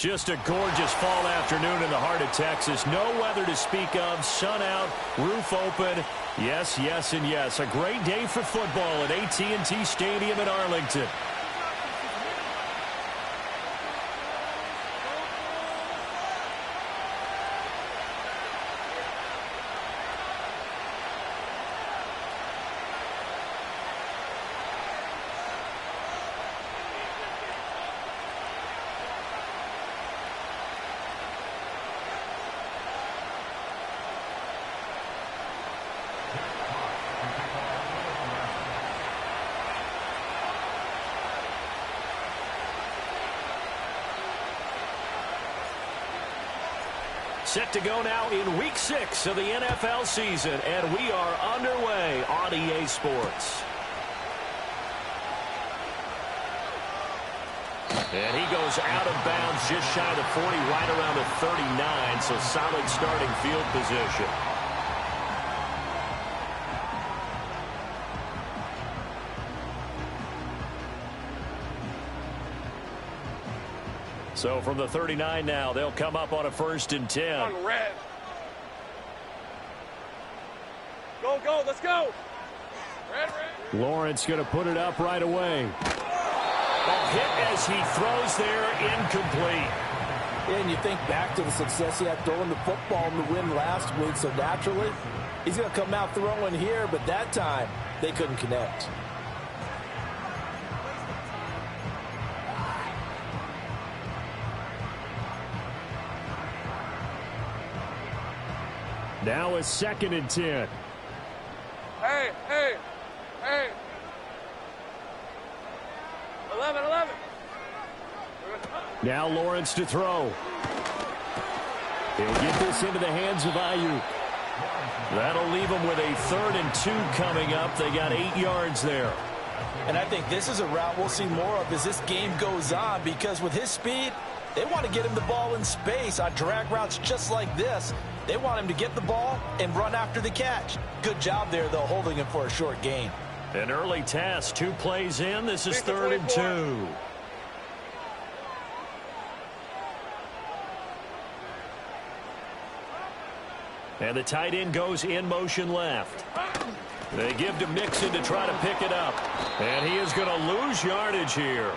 Just a gorgeous fall afternoon in the heart of Texas. No weather to speak of. Sun out, roof open. Yes, yes, and yes. A great day for football at AT&T Stadium in Arlington. Set to go now in Week 6 of the NFL season, and we are underway on EA Sports. And he goes out of bounds just shy of the 40, right around the 39, so solid starting field position. So from the 39 now, they'll come up on a 1st and 10. On red. Go, go, let's go. Red, red. Lawrence going to put it up right away. A hit as he throws there, incomplete. And you think back to the success he had throwing the football in the win last week, so naturally, he's going to come out throwing here, but that time, they couldn't connect. Now a 2nd and 10. Hey, hey, hey. 11, 11. Now Lawrence to throw. He'll get this into the hands of Ayuk. That'll leave him with a 3rd and 2 coming up. They got 8 yards there. And I think this is a route we'll see more of as this game goes on, because with his speed, they want to get him the ball in space on drag routes just like this. They want him to get the ball and run after the catch. Good job there, though, holding him for a short gain. An early task, 2 plays in. This is 3rd and 2. And the tight end goes in motion left. They give to Mixon to try to pick it up. And he is going to lose yardage here.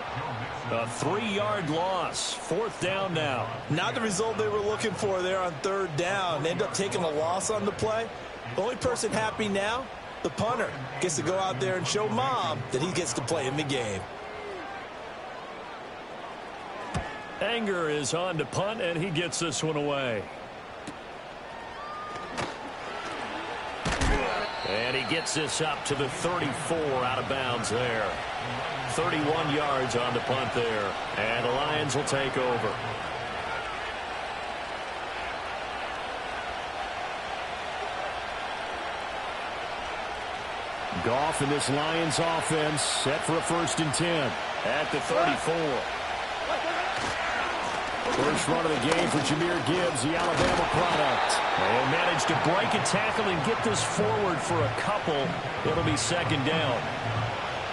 A 3-yard loss. 4th down now. Not the result they were looking for there on 3rd down. They end up taking a loss on the play. The only person happy now, the punter, gets to go out there and show mom that he gets to play in the game. Anger is on to punt, and he gets this one away. And he gets this up to the 34, out of bounds there. 31 yards on the punt there. And the Lions will take over. Goff in this Lions offense set for a 1st and 10 at the 34. First run of the game for Jahmyr Gibbs, the Alabama product. And managed to break a tackle and get this forward for a couple. It'll be 2nd down.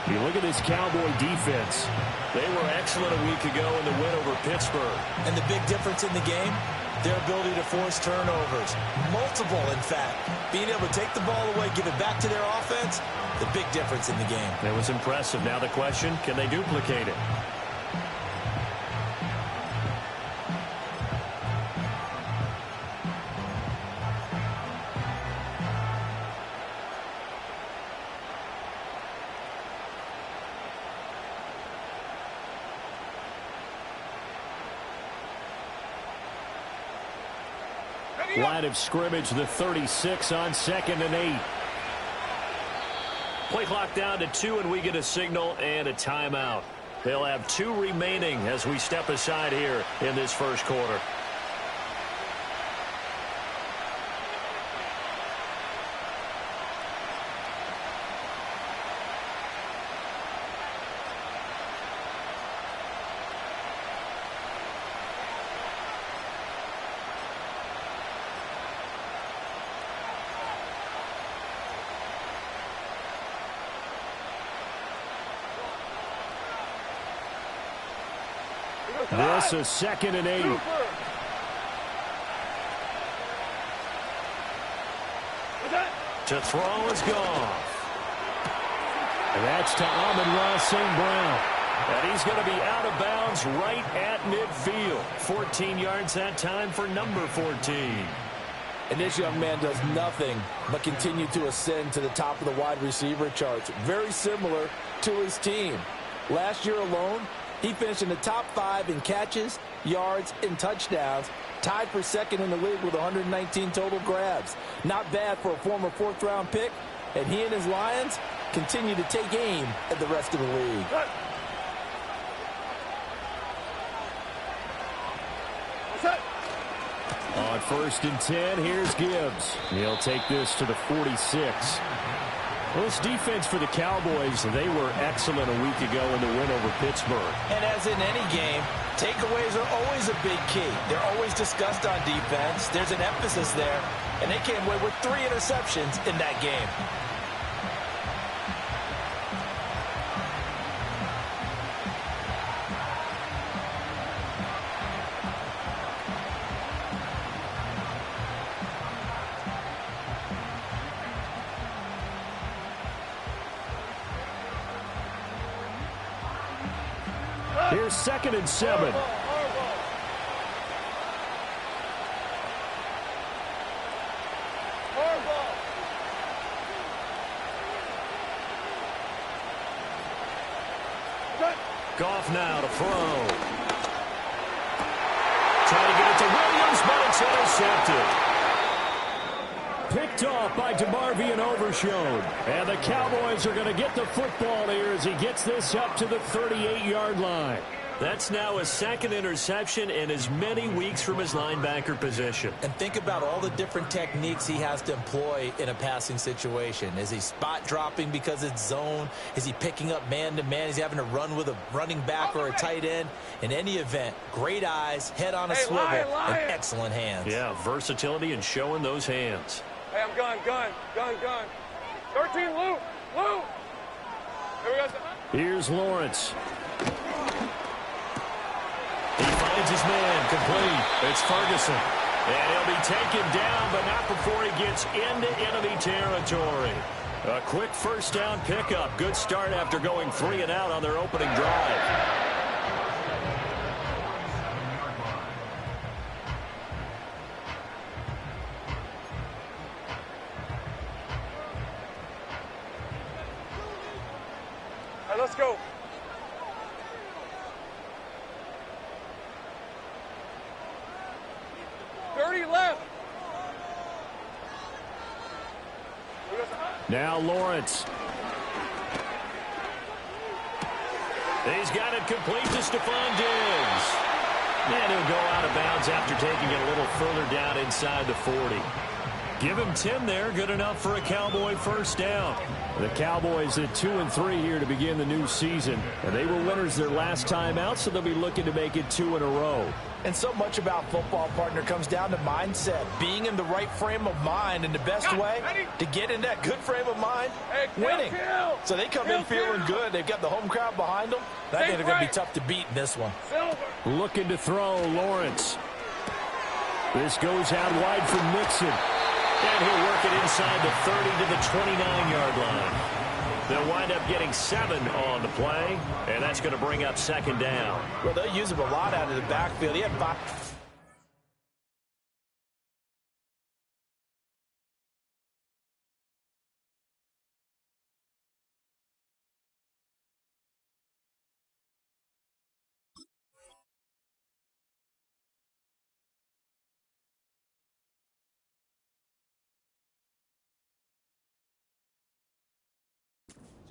You look at this Cowboy defense. They were excellent a week ago in the win over Pittsburgh. And the big difference in the game, their ability to force turnovers. Multiple, in fact. Being able to take the ball away, give it back to their offense, the big difference in the game. That was impressive. Now the question, can they duplicate it? Line of scrimmage, the 36 on 2nd and 8. Play clock down to 2, and we get a signal and a timeout. They'll have 2 remaining as we step aside here in this 1st quarter. This is 2nd and 8. To throw is Goff. And that's to Amon-Ra St. Brown. And he's going to be out of bounds right at midfield. 14 yards that time for number 14. And this young man does nothing but continue to ascend to the top of the wide receiver charts. Very similar to his team. Last year alone, he finished in the top 5 in catches, yards, and touchdowns. Tied for 2nd in the league with 119 total grabs. Not bad for a former 4th-round pick. And he and his Lions continue to take aim at the rest of the league. On 1st and 10, here's Gibbs. He'll take this to the 46. Well, this defense for the Cowboys, they were excellent a week ago in the win over Pittsburgh. And as in any game, takeaways are always a big key. They're always discussed on defense. There's an emphasis there, and they came away with 3 interceptions in that game. Here's 2nd and 7. Goff now to throw. Trying to get it to Williams, but it's intercepted. Picked off by DeMarvion Overshown. And the Cowboys are going to get the football here as he gets this up to the 38-yard line. That's now his 2nd interception in as many weeks from his linebacker position. And think about all the different techniques he has to employ in a passing situation. Is he spot dropping because it's zone? Is he picking up man-to-man? Is he having to run with a running back or a tight end? In any event, great eyes, head on a swivel, and excellent hands. Yeah, versatility and showing those hands. Hey, I'm gun. 13, Lou. Here we go. Here's Lawrence. He finds his man complete. It's Ferguson. And he'll be taken down, but not before he gets into enemy territory. A quick 1st down pickup. Good start after going 3 and out on their opening drive. Let's go. Left. Now Lawrence. He's got it complete to Stephon Diggs. And he'll go out of bounds after taking it a little further down inside the 40. Give him 10 there. Good enough for a Cowboy 1st down. The Cowboys at 2-3 here to begin the new season. And they were winners their last time out, so they'll be looking to make it 2 in a row. And so much about football, partner, comes down to mindset. Being in the right frame of mind, and the best way to get in that good frame of mind, winning. So they come in feeling good. They've got the home crowd behind them. I think they're going to be tough to beat in this one. Looking to throw, Lawrence. This goes out wide for Mixon. And he'll work it inside the 30 to the 29-yard line. They'll wind up getting 7 on the play, and that's going to bring up 2nd down. Well, they'll use him a lot out of the backfield. He had 5.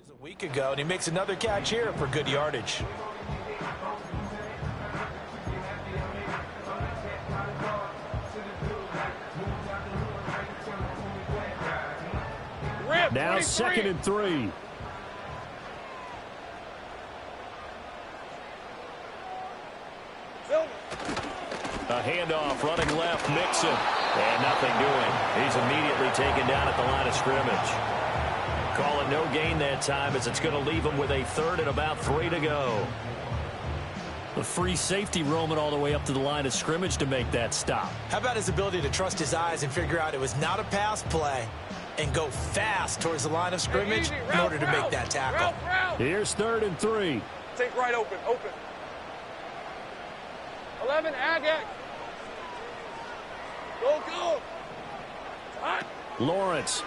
A week ago, and he makes another catch here for good yardage. Now 2nd and 3. A handoff running left, Mixon. And nothing doing. He's immediately taken down at the line of scrimmage. Call it no gain that time as it's going to leave him with a 3rd and about 3 to go. The free safety roaming all the way up to the line of scrimmage to make that stop. How about his ability to trust his eyes and figure out it was not a pass play and go fast towards the line of scrimmage in order to make that tackle. Here's 3rd and 3. Take right open. 11, Agak. Go. Hot. Lawrence.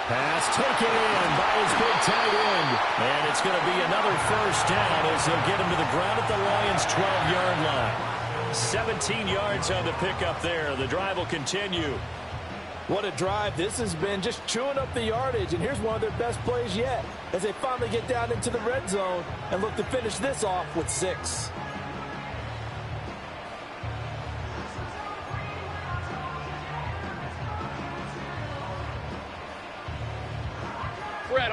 Pass taken in by his big tight end. And it's going to be another first down as he'll get him to the ground at the Lions' 12-yard line. 17 yards on the pickup there. The drive will continue. What a drive this has been, just chewing up the yardage. And here's one of their best plays yet as they finally get down into the red zone and look to finish this off with 6.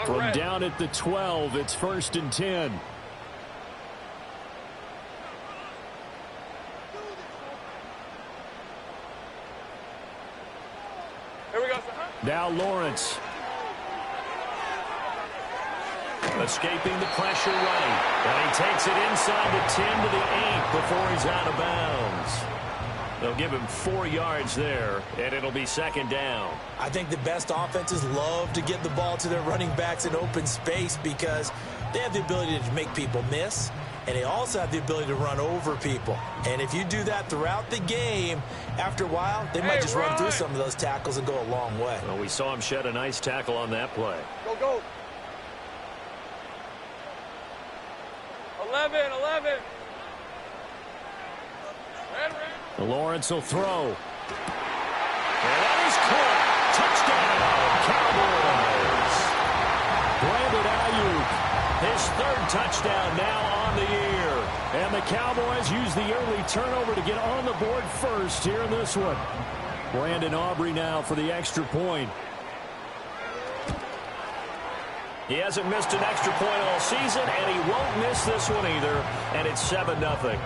From down at the 12, it's 1st and 10. Here we go. Now Lawrence. Escaping the pressure right. And he takes it inside the 10 to the 8 before he's out of bounds. They'll give him 4 yards there, and it'll be 2nd down. I think the best offenses love to get the ball to their running backs in open space because they have the ability to make people miss, and they also have the ability to run over people. And if you do that throughout the game, after a while, they might just run through some of those tackles and go a long way. Well, we saw him shed a nice tackle on that play. Go. 11. Red. Lawrence will throw. And that is caught. Touchdown. Brandon Ayuk, his 3rd touchdown now on the year. And the Cowboys use the early turnover to get on the board first here in this one. Brandon Aubrey now for the extra point. He hasn't missed an extra point all season, and he won't miss this one either. And it's 7-0.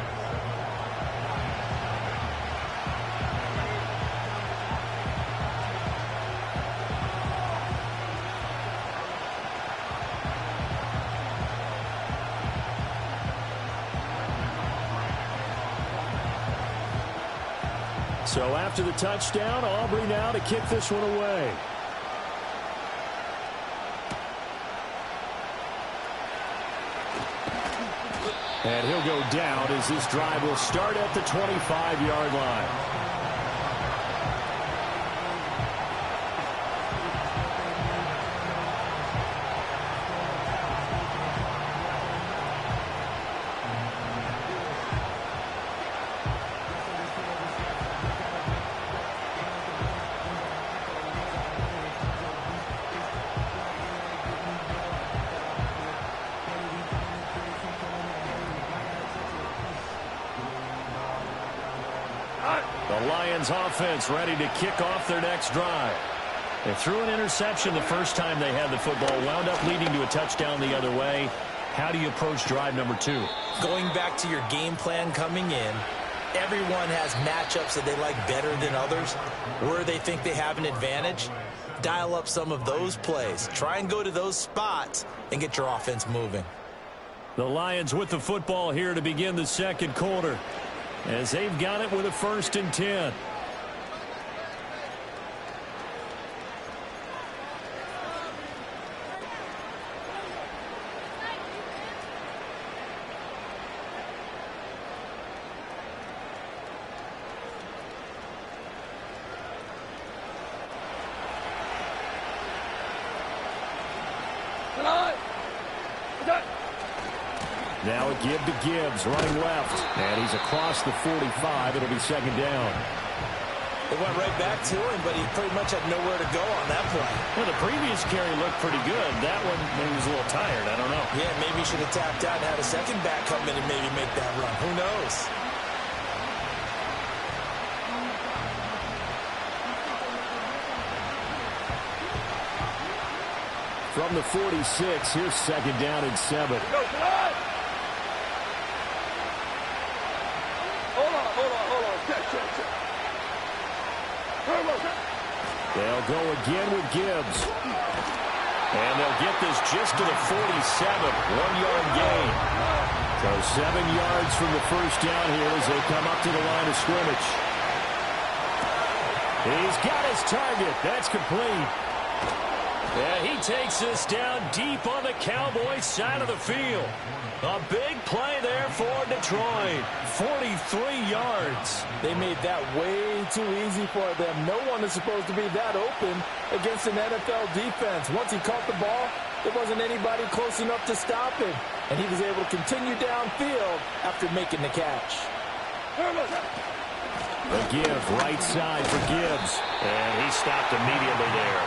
So after the touchdown, Aubrey now to kick this one away. And he'll go down as this drive will start at the 25-yard line. The Lions offense ready to kick off their next drive. They threw an interception the first time they had the football, wound up leading to a touchdown the other way. How do you approach drive number 2? Going back to your game plan coming in, everyone has matchups that they like better than others, where they think they have an advantage. Dial up some of those plays. Try and go to those spots and get your offense moving. The Lions with the football here to begin the second quarter, as they've got it with a 1st and 10. Now a give to Gibbs, running left. And he's across the 45. It'll be 2nd down. They went right back to him, but he pretty much had nowhere to go on that play. Well, the previous carry looked pretty good. That one, maybe was a little tired. I don't know. Yeah, maybe he should have tapped out and had a second back come in and maybe make that run. Who knows? From the 46, here's 2nd down and 7. Go, July! Hold on. Check. They'll go again with Gibbs. And they'll get this just to the 47. 1-yard gain. So 7 yards from the first down here as they come up to the line of scrimmage. He's got his target. That's complete. Yeah, he takes this down deep on the Cowboys side of the field. A big play there for Detroit. 43 yards. They made that way too easy for them. No one is supposed to be that open against an NFL defense. Once he caught the ball, there wasn't anybody close enough to stop him. And he was able to continue downfield after making the catch. The give, right side for Gibbs. And he stopped immediately there.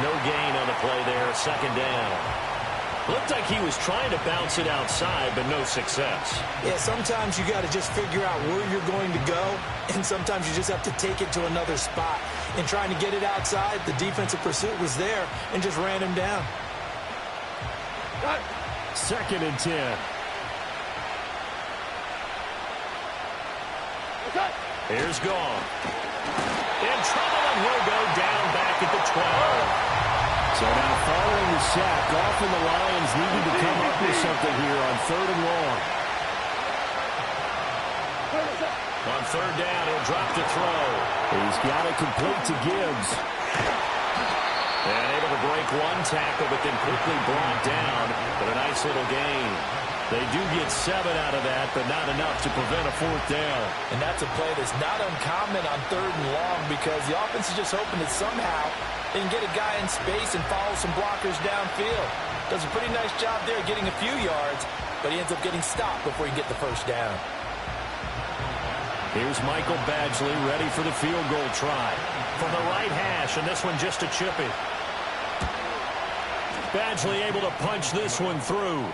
No gain on the play there, second down. Looked like he was trying to bounce it outside, but no success. Yeah, sometimes you got to just figure out where you're going to go, and sometimes you just have to take it to another spot. In trying to get it outside, the defensive pursuit was there and just ran him down. Second and 10. Here's Gone. In trouble, and will go down back at the 12. So now following the sack, often the Lions needing to come up with something here on 3rd and long. On 3rd down, he'll drop the throw. He's got it complete to Gibbs. And able to break one tackle, but then quickly brought down. But a nice little gain. They do get 7 out of that, but not enough to prevent a 4th down. And that's a play that's not uncommon on 3rd and long because the offense is just hoping that somehow they can get a guy in space and follow some blockers downfield. Does a pretty nice job there getting a few yards, but he ends up getting stopped before he can get the first down. Here's Michael Badgley ready for the field goal try. From the right hash, and this one just a chippy. Badgley able to punch this one through.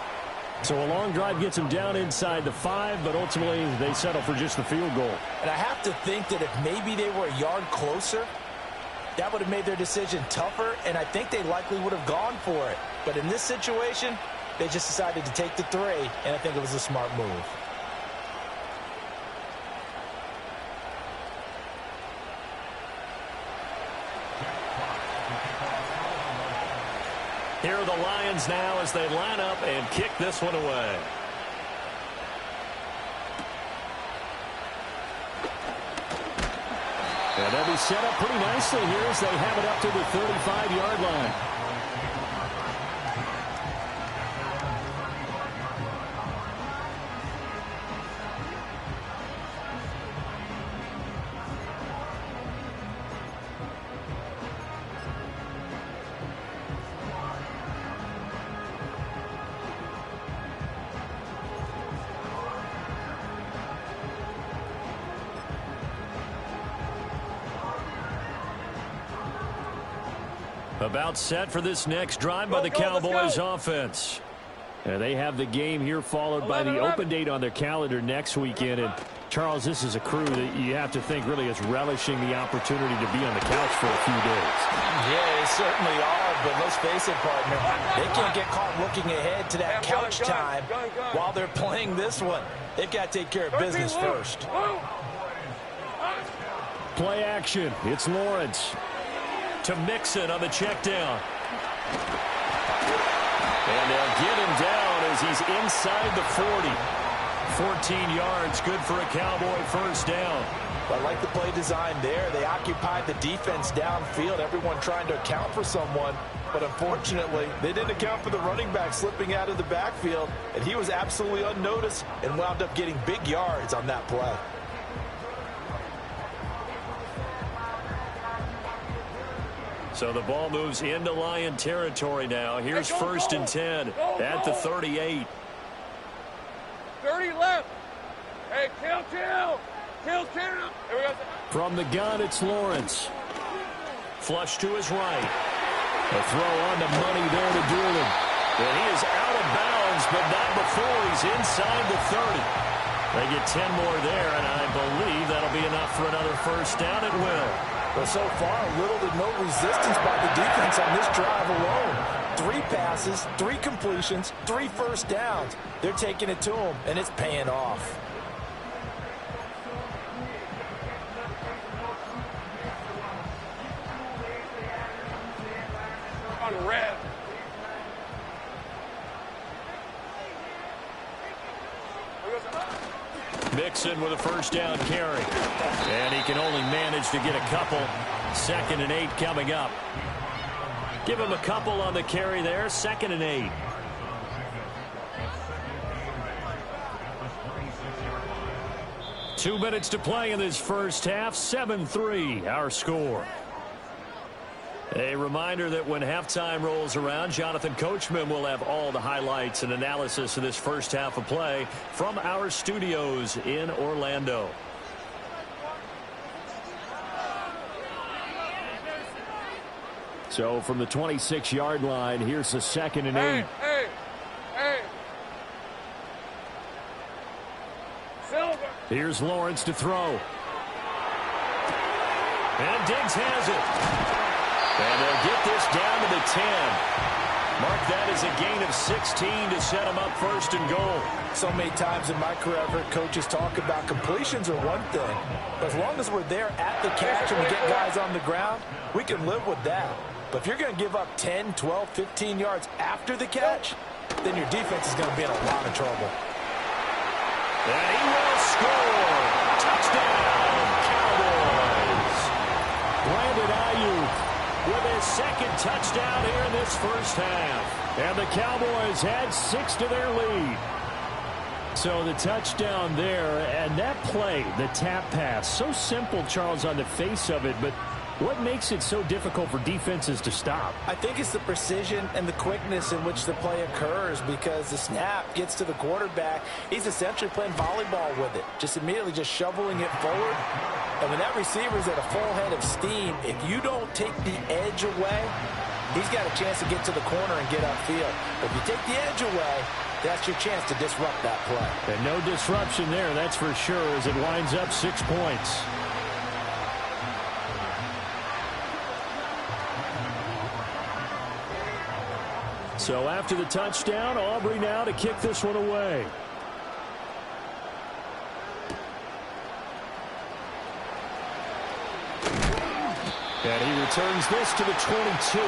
So a long drive gets him down inside the 5, but ultimately they settle for just the field goal. And I have to think that if maybe they were a yard closer, that would have made their decision tougher, and I think they likely would have gone for it. But in this situation, they just decided to take the 3, and I think it was a smart move. Here are the Lions now as they line up and kick this one away. And they'll be set up pretty nicely here as they have it up to the 35-yard line. About set for this next drive by the Cowboys offense. And they have the game here followed by the open date on their calendar next weekend. And Charles, this is a crew that you have to think really is relishing the opportunity to be on the couch for a few days. Yeah, they certainly are, but let's face it, partner. They can't get caught looking ahead to that couch time while they're playing this one. They've got to take care of business first. Play action. It's Lawrence. To Mixon on the check down. And they'll get him down as he's inside the 40. 14 yards, good for a Cowboy first down. I like the play design there. They occupied the defense downfield, everyone trying to account for someone. But unfortunately, they didn't account for the running back slipping out of the backfield. And he was absolutely unnoticed and wound up getting big yards on that play. So the ball moves into Lion territory now. Here's first and 10 at the 38. 30 left. Hey, kill. Here we go. From the gun, it's Lawrence. Flush to his right. A throw on the money there to Doolin. And he is out of bounds, but not before he's inside the 30. They get 10 more there, and I believe that'll be enough for another first down. It will. Well, so far, little to no resistance by the defense on this drive alone. 3 passes, 3 completions, 3 first downs. They're taking it to them, and it's paying off. On red. Mixon with a first down carry. And he can only manage to get a couple. 2nd and 8 coming up. Give him a couple on the carry there. 2nd and 8. Two minutes to play in this first half. 7-3 our score. A reminder that when halftime rolls around, Jonathan Coachman will have all the highlights and analysis of this first half of play from our studios in Orlando. So from the 26-yard line, here's the 2nd and 8. Hey. Silver. Here's Lawrence to throw. And Diggs has it. And they'll get this down to the 10. Mark that as a gain of 16 to set them up 1st and goal. So many times in my career, I've heard coaches talk about completions are one thing. But as long as we're there at the catch and we get guys on the ground, we can live with that. But if you're going to give up 10, 12, 15 yards after the catch, then your defense is going to be in a lot of trouble. And he will score. Touchdown, Cowboys. Brandon Ayuk with his 2nd touchdown here in this first half. And the Cowboys had 6 to their lead. So the touchdown there, and that play, the tap pass, so simple, Charles, on the face of it, but what makes it so difficult for defenses to stop? I think it's the precision and the quickness in which the play occurs, because the snap gets to the quarterback. He's essentially playing volleyball with it, just immediately just shoveling it forward. And when that receiver's at a full head of steam, if you don't take the edge away, he's got a chance to get to the corner and get upfield. But if you take the edge away, that's your chance to disrupt that play. And no disruption there, that's for sure, as it winds up 6 points. So after the touchdown, Aubrey now to kick this one away. And he returns this to the 22.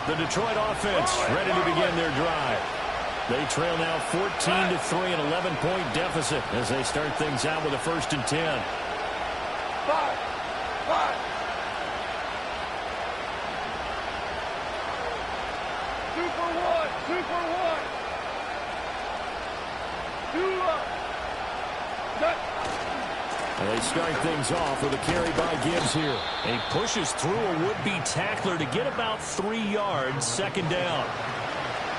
The Detroit offense ready to begin their drive. They trail now 14-3, an 11-point deficit as they start things out with a 1st and 10. 5. 2 for 1. 2 for 1. 2 up. And they start things off with a carry by Gibbs here. And he pushes through a would-be tackler to get about 3 yards, 2nd down.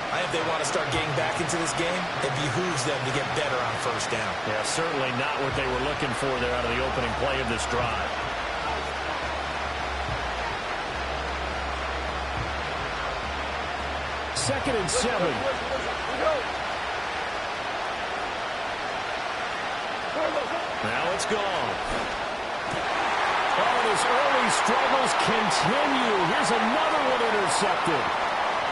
I think they want to start getting back into this game. It behooves them to get better on 1st down. Yeah, certainly not what they were looking for there out of the opening play of this drive. Second and 7. Now it's gone. Oh, his early struggles continue. Here's another one intercepted.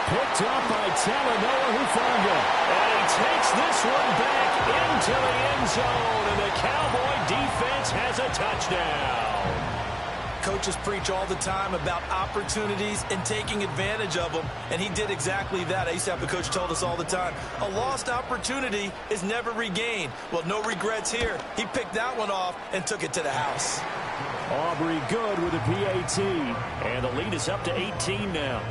Picked up by Talanoa Hufanga. And he takes this one back into the end zone. And the Cowboy defense has a touchdown. Coaches preach all the time about opportunities and taking advantage of them, and he did exactly that. I used to have a coach told us all the time, a lost opportunity is never regained. Well, no regrets here. He picked that one off and took it to the house. Aubrey good with a PAT, and the lead is up to 18 now.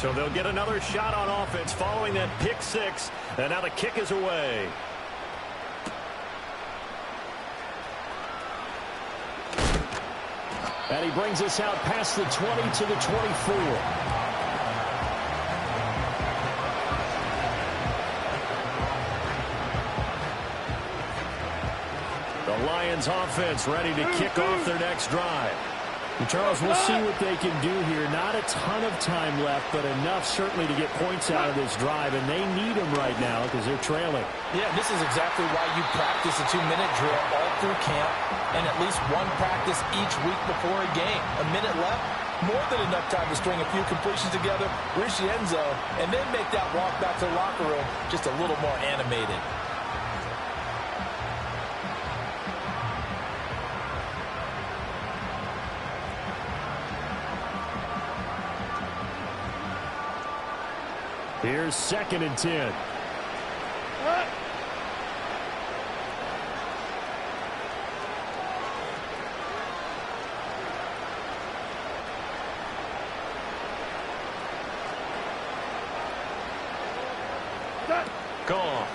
So they'll get another shot on offense following that pick 6. And now the kick is away. And he brings us out past the 20 to the 24. The Lions offense ready to kick off their next drive. And Charles, we'll see what they can do here. Not a ton of time left, but enough certainly to get points out of this drive, and they need them right now because they're trailing. Yeah, this is exactly why you practice a 2-minute drill all through camp and at least one practice each week before a game. A minute left, more than enough time to string a few completions together, reach the end zone, and then make that walk back to the locker room just a little more animated. Here's 2nd and 10. Gone.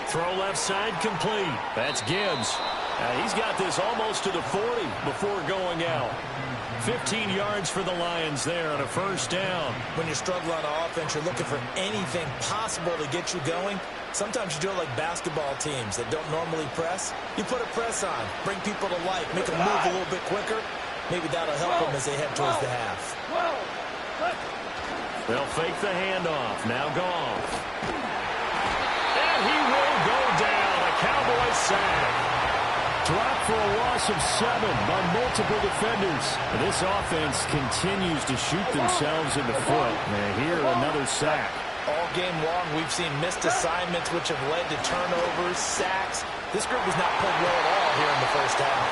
Throw left side complete. That's Gibbs. He's got this almost to the 40 before going out. 15 yards for the Lions there on a 1st down. When you struggle on offense, you're looking for anything possible to get you going. Sometimes you do it like basketball teams that don't normally press. You put a press on, bring people to life, make them move a little bit quicker. Maybe that'll help them as they head towards the half. They'll fake the handoff. Now Goff. And he will go down. A Cowboy sack. Dropped for a loss of 7 by multiple defenders. This offense continues to shoot themselves in the foot. And here, another sack. All game long, we've seen missed assignments, which have led to turnovers, sacks. This group has not played well at all here in the 1st half.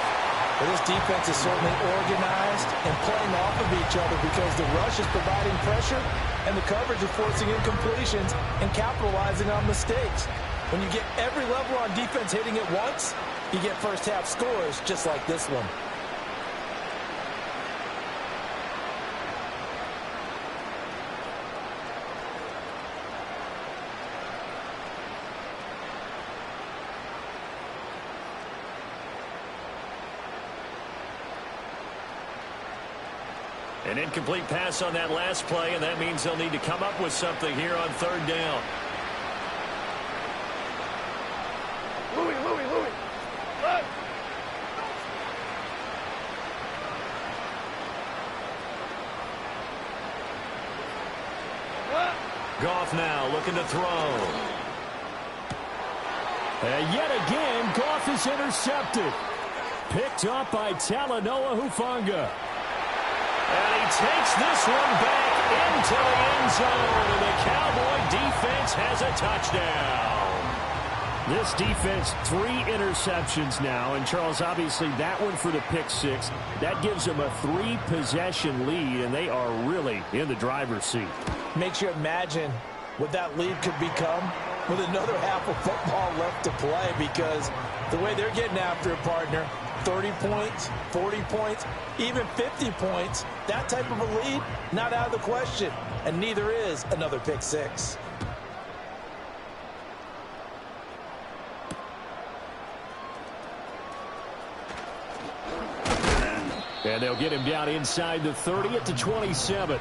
But this defense is certainly organized and playing off of each other because the rush is providing pressure and the coverage is forcing incompletions and capitalizing on mistakes. When you get every level on defense hitting it once, you get 1st half scores just like this one. An incomplete pass on that last play, and that means they'll need to come up with something here on 3rd down. Louis. Goff now looking to throw. And yet again, Goff is intercepted. Picked up by Talanoa Hufanga. And he takes this one back into the end zone. And the Cowboy defense has a touchdown. This defense, 3 interceptions now. And, Charles, obviously that one for the pick 6. That gives them a 3-possession lead, and they are really in the driver's seat. Makes you imagine what that lead could become with another half of football left to play, because the way they're getting after it, partner, 30 points, 40 points, even 50 points, that type of a lead, not out of the question. And neither is another pick 6. And they'll get him down inside the 30 at the 27.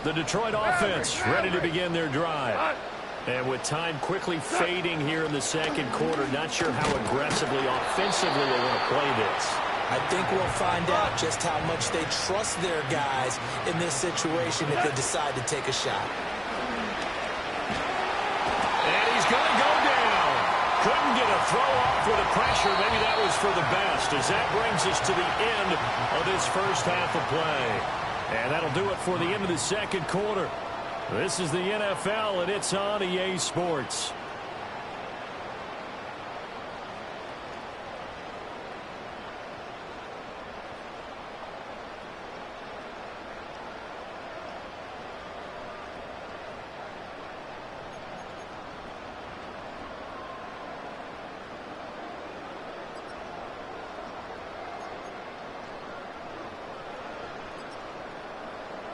The Detroit offense ready to begin their drive. And with time quickly fading here in the 2nd quarter, not sure how aggressively, offensively they want to play this. I think we'll find out just how much they trust their guys in this situation if they decide to take a shot. And he's going to go down. Couldn't get a throw off with the pressure. Maybe that was for the best, as that brings us to the end of this 1st half of play. And that'll do it for the end of the 2nd quarter. This is the NFL, and it's on EA Sports.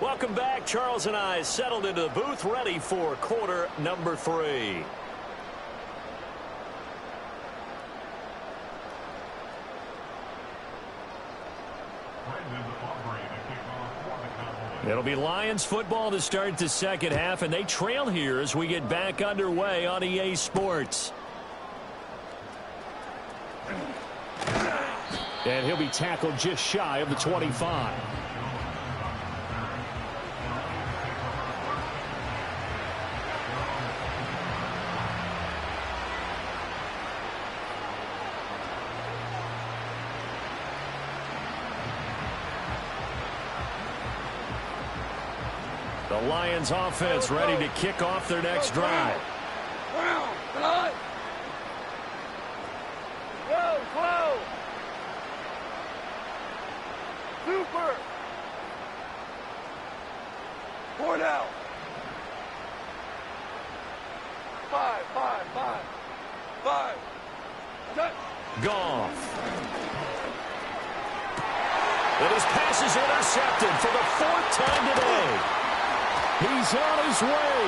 Welcome back. Charles and I settled into the booth, ready for quarter number 3. It'll be Lions football to start the 2nd half, and they trail here as we get back underway on EA Sports. And he'll be tackled just shy of the 25. The Lions offense ready to kick off their next drive. Whoa. Super. 4 now. 5. Goff. And his pass is intercepted for the 4th time today. He's on his way.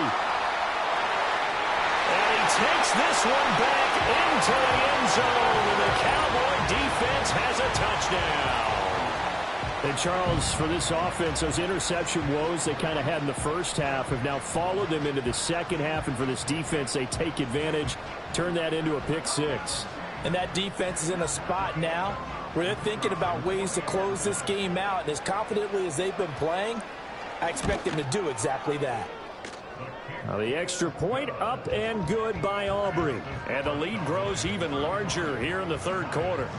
And he takes this one back into the end zone. And the Cowboy defense has a touchdown. And Charles, for this offense, those interception woes they kind of had in the first half have now followed them into the second half. And for this defense, they take advantage, turn that into a pick six. And that defense is in a spot now where they're thinking about ways to close this game out. And as confidently as they've been playing, I expect them to do exactly that. Now the extra point up and good by Aubrey. And the lead grows even larger here in the third quarter.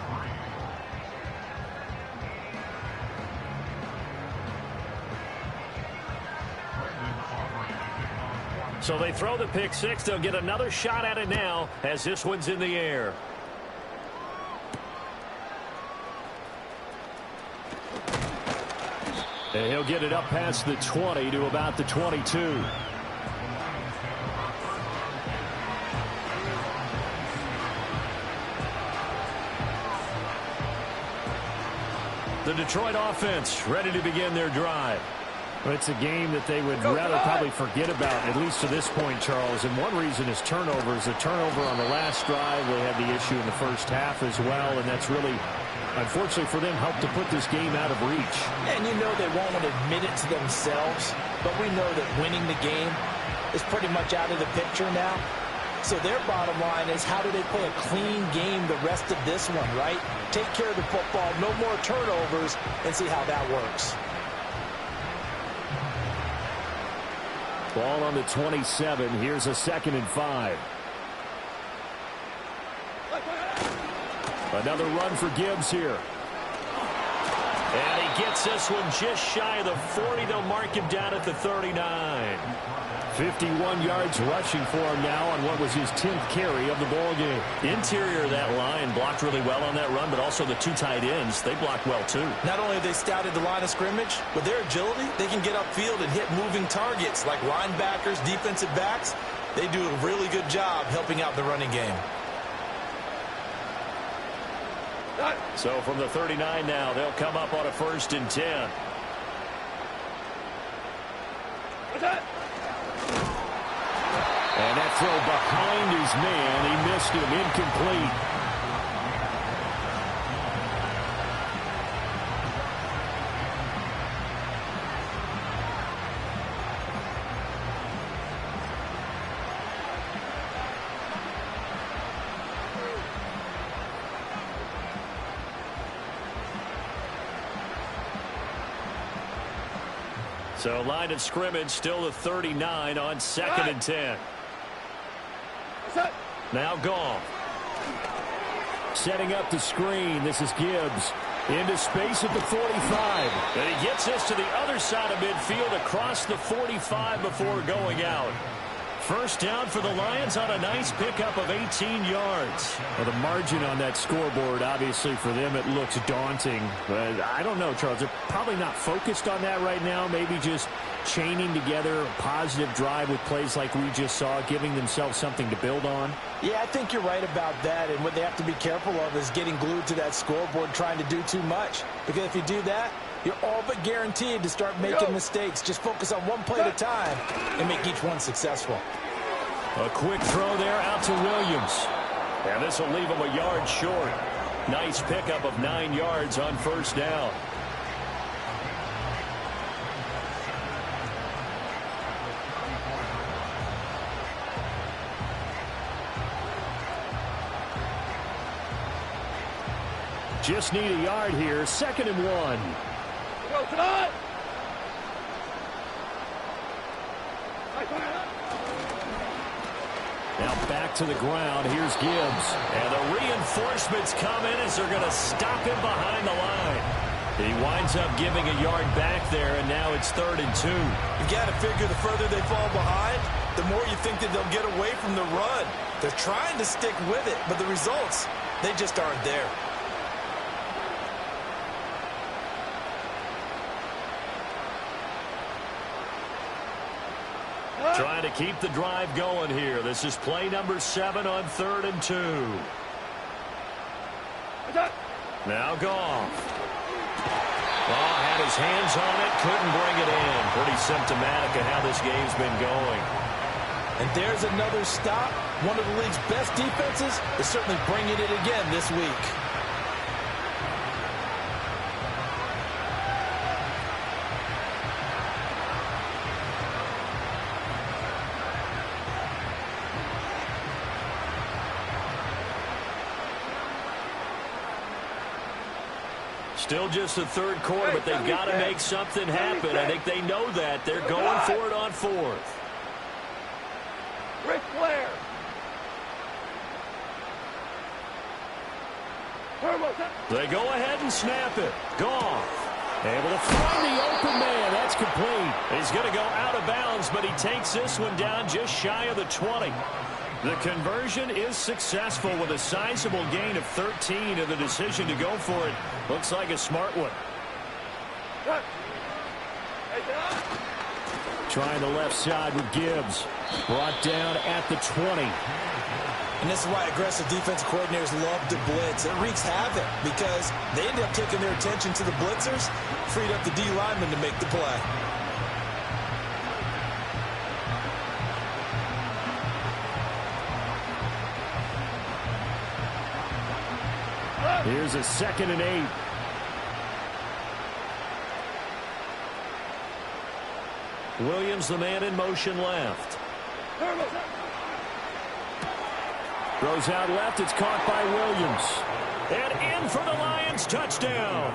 So they throw the pick six. They'll get another shot at it now as this one's in the air. And he'll get it up past the 20 to about the 22. The Detroit offense ready to begin their drive. Well, it's a game that they would rather probably forget about, at least to this point, Charles. And one reason is turnovers. The turnover on the last drive, they had the issue in the first half as well, and that's really, unfortunately for them, helped to put this game out of reach. And you know they won't admit it to themselves, but we know that winning the game is pretty much out of the picture now. So their bottom line is, how do they play a clean game the rest of this one, right? Take care of the football, no more turnovers, and see how that works. Ball on the 27. Here's a 2nd and 5. Another run for Gibbs here. And he gets this one just shy of the 40. They'll mark him down at the 39. 51 yards rushing for him now on what was his 10th carry of the ball game. Interior of that line blocked really well on that run, but also the two tight ends, they blocked well too. Not only have they scouted the line of scrimmage, with their agility, they can get upfield and hit moving targets like linebackers, defensive backs. They do a really good job helping out the running game. So from the 39 now, they'll come up on a 1st and 10. And that throw behind his man, he missed him, incomplete. So line of scrimmage still the 39 on 2nd and 10. Now Goff. Setting up the screen. This is Gibbs. Into space at the 45. And he gets this to the other side of midfield across the 45 before going out. First down for the Lions on a nice pickup of 18 yards. Well, the margin on that scoreboard, obviously for them, it looks daunting. But I don't know, Charles. They're probably not focused on that right now. Maybe just chaining together a positive drive with plays like we just saw, giving themselves something to build on. Yeah, I think you're right about that. And what they have to be careful of is getting glued to that scoreboard trying to do too much. Because if you do that, you're all but guaranteed to start making mistakes. Just focus on one play at a time and make each one successful. A quick throw there out to Williams. And this will leave him a yard short. Nice pickup of 9 yards on first down. Just need a yard here. 2nd and 1. Go tonight. Now back to the ground. Here's Gibbs. And the reinforcements come in as they're going to stop him behind the line. He winds up giving a yard back there, and now it's 3rd and 2. You got to figure the further they fall behind, the more you think that they'll get away from the run. They're trying to stick with it, but the results, they just aren't there. Trying to keep the drive going here. This is play number 7 on 3rd and 2. Now Goff. Oh, had his hands on it, couldn't bring it in. Pretty symptomatic of how this game's been going. And there's another stop. One of the league's best defenses is certainly bringing it again this week. Still just the 3rd quarter, but they've got to make something happen. I think they know that. They're going for it on 4th. Ric Flair. They go ahead and snap it. Goff. Able to find the open man. That's complete. He's going to go out of bounds, but he takes this one down just shy of the 20. The conversion is successful with a sizable gain of 13, and the decision to go for it looks like a smart one. Trying the left side with Gibbs. Brought down at the 20. And this is why aggressive defensive coordinators love to blitz. It wreaks havoc because they end up taking their attention to the blitzers, freed up the D lineman to make the play. Here's a 2nd and 8. Williams, the man in motion left. Throws out left. It's caught by Williams. And in for the Lions. Touchdown.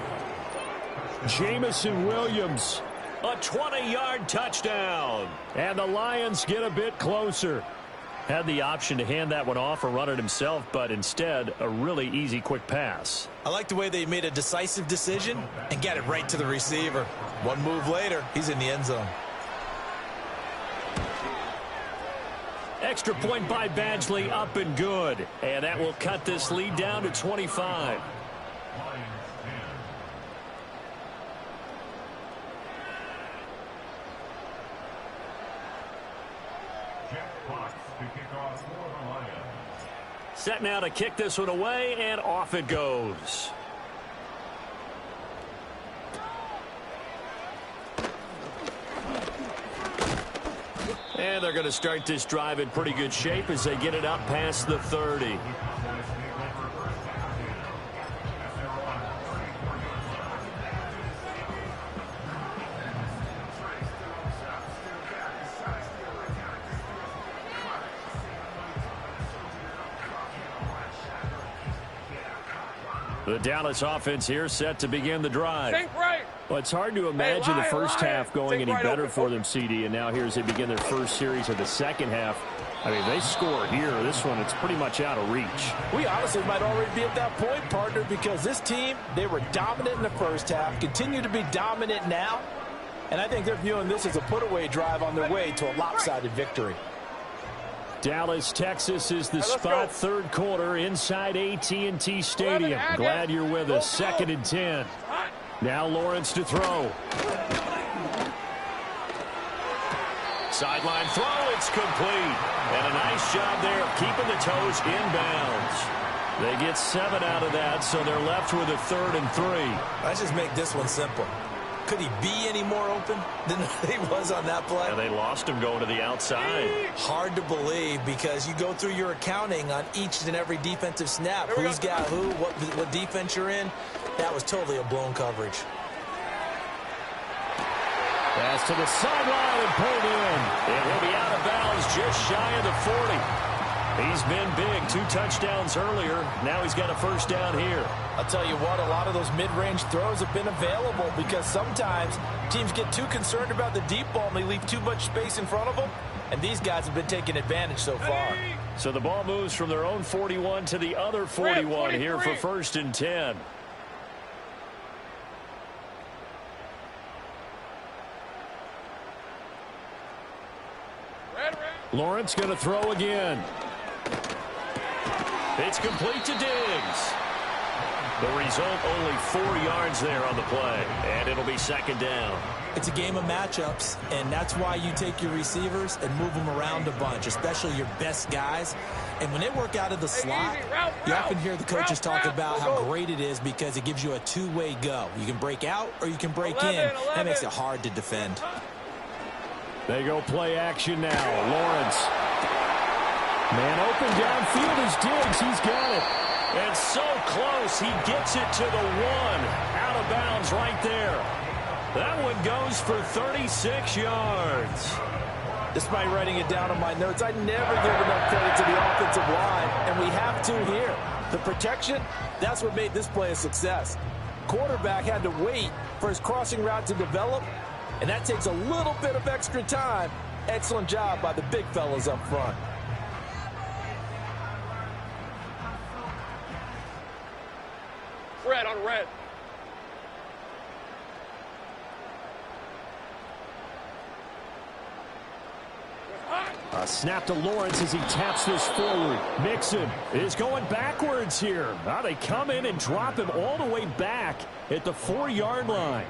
Jamison Williams. A 20-yard touchdown. And the Lions get a bit closer. Had the option to hand that one off or run it himself, but instead, a really easy, quick pass. I like the way they made a decisive decision and got it right to the receiver. One move later, he's in the end zone. Extra point by Badgley, up and good. And that will cut this lead down to 25. Set now to kick this one away, and off it goes. And they're going to start this drive in pretty good shape as they get it up past the 30. The Dallas offense here set to begin the drive. Well, it's hard to imagine the first half going any better for them, CD, and now here as they begin their first series of the second half. I mean, they score here. This one, it's pretty much out of reach. We honestly might already be at that point, partner, because this team, they were dominant in the first half, continue to be dominant now, and I think they're viewing this as a put-away drive on their way to a lopsided victory. Dallas, Texas is the spot. 3rd quarter inside AT&T Stadium. Glad you're with us. 2nd and 10. Now Lawrence to throw. Sideline throw. It's complete. And a nice job there of keeping the toes inbounds. They get 7 out of that, so they're left with a 3rd and 3. Let's just make this one simple. Could he be any more open than he was on that play? And they lost him going to the outside. Hard to believe because you go through your accounting on each and every defensive snap. Who's got who, what defense you're in. That was totally a blown coverage. Pass to the sideline and pulled in. It will be out of bounds just shy of the 40. He's been big. 2 touchdowns earlier. Now he's got a first down here. I'll tell you what, a lot of those mid-range throws have been available because sometimes teams get too concerned about the deep ball and they leave too much space in front of them. And these guys have been taking advantage so far. So the ball moves from their own 41 to the other 41 here for 1st and 10. Lawrence going to throw again. It's complete to Diggs. The result, only 4 yards there on the play, and it'll be second down. It's a game of matchups, and that's why you take your receivers and move them around a bunch, especially your best guys. And when they work out of the slot, you often hear the coaches talk about how great it is because it gives you a two-way go. You can break out or you can break in. That makes it hard to defend. They go play action now. Lawrence. Man open downfield is Diggs. He's got it. And so close, he gets it to the 1. Out of bounds right there. That one goes for 36 yards. Despite writing it down on my notes, I never give enough credit to the offensive line, and we have to here. The protection, that's what made this play a success. Quarterback had to wait for his crossing route to develop, and that takes a little bit of extra time. Excellent job by the big fellas up front. Red on red. A snap to Lawrence as he taps this forward. Mixon is going backwards here. Now they come in and drop him all the way back at the 4-yard line.